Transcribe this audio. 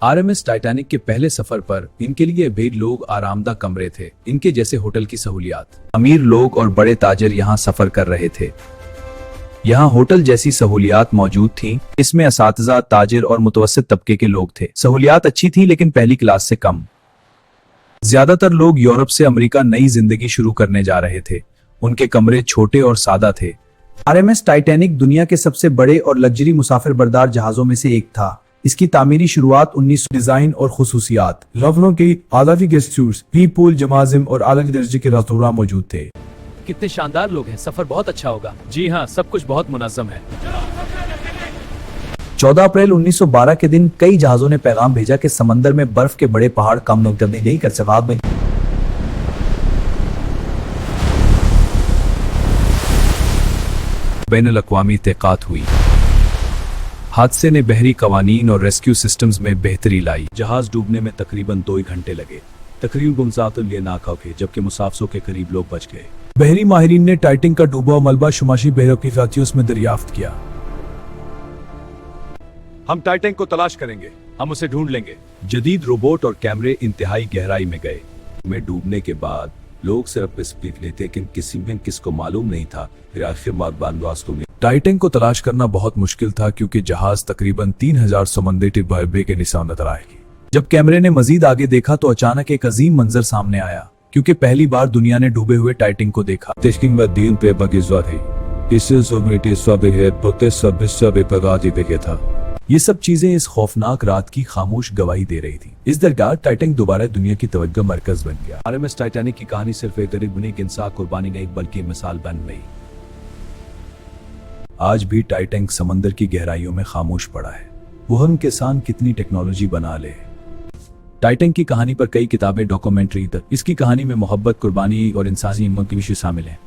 RMS Titanic के पहले सफर पर इनके लिए बेड लोग आरामदायक कमरे थे, इनके जैसे होटल की सहूलियात। अमीर लोग और बड़े ताजिर यहाँ सफर कर रहे थे। यहाँ होटल जैसी सहूलियात मौजूद थीं। इसमें असातिज़ा, ताजिर और मुतवस्सित तबके के लोग थे। सहूलियात अच्छी थी लेकिन पहली क्लास से कम। ज्यादातर लोग यूरोप से अमेरिका नई जिंदगी शुरू करने जा रहे थे। उनके कमरे छोटे और सादा थे। आरएमएस टाइटैनिक दुनिया के सबसे बड़े और लग्जरी मुसाफिर बरदार जहाजों में से एक था। इसकी तामीरी शुरुआत 1900। डिजाइन और खुसूसियात, लफ्जों की आदावी गेस्टूर्स, पूल, जमाजिम और आला दर्जे के रेस्तोरां मौजूद थे। कितने शानदार लोग हैं, सफर बहुत अच्छा होगा। जी हाँ, सब कुछ बहुत मुनज़्ज़म है। 14 अप्रैल 1912 के दिन कई जहाजों ने पैगाम भेजा कि समंदर में बर्फ के बड़े पहाड़ कम नौकदनी नहीं कर सके। बैनुल-अक़वामी तहक़ीक़ात हुई। हादसे ने बहरी कवानीन और रेस्क्यू सिस्टम्स में बेहतरी लाई। जहाज डूबने में तकरीबन 2 घंटे लगे। तकरीबन गुमसातुल लिए नाकाफ थे, जबकि मुसाफिरों के करीब लोग बच गए। बहरी माहिरीन ने टाइटैनिक का डूबा हुआ मलबा शुमाशी बहरों की फातियों में दरियाफ्त किया। हम टाइटैनिक को तलाश करेंगे, हम उसे ढूंढ लेंगे। जदीद रोबोट और कैमरे इंतहाई गहराई में गए। में डूबने के बाद लोग सिर्फ इस पीक लेते, लेकिन किसी में किसको मालूम नहीं था। फिर आखिर वास्तव में टाइटैनिक को तलाश करना बहुत मुश्किल था, क्योंकि जहाज तकरीबन 3000 समुद्री बर्बे के निशान नजर आएगी। जब कैमरे ने मजीद आगे देखा तो अचानक एक अजीम मंजर सामने आया, क्योंकि पहली बार दुनिया ने डूबे हुए टाइटैनिक को देखा। ये सब चीजें इस खौफनाक रात की खामोश गवाही दे रही थी। इस दरगाह टाइटैनिक दोबारा दुनिया की तवज्जो मरकज बन गया। आरएमएस टाइटैनिक की कहानी सिर्फ एक गरीब बनी इंसान कुर्बानी नहीं, बल्कि मिसाल बन गई। आज भी टाइटैनिक समंदर की गहराइयों में खामोश पड़ा है। वो हम किसान कितनी टेक्नोलॉजी बना ले। टाइटैनिक की कहानी पर कई किताबें, डॉक्यूमेंट्री तक इसकी कहानी में मोहब्बत, कुर्बानी और इंसानी हिम्मत के विषय शामिल हैं।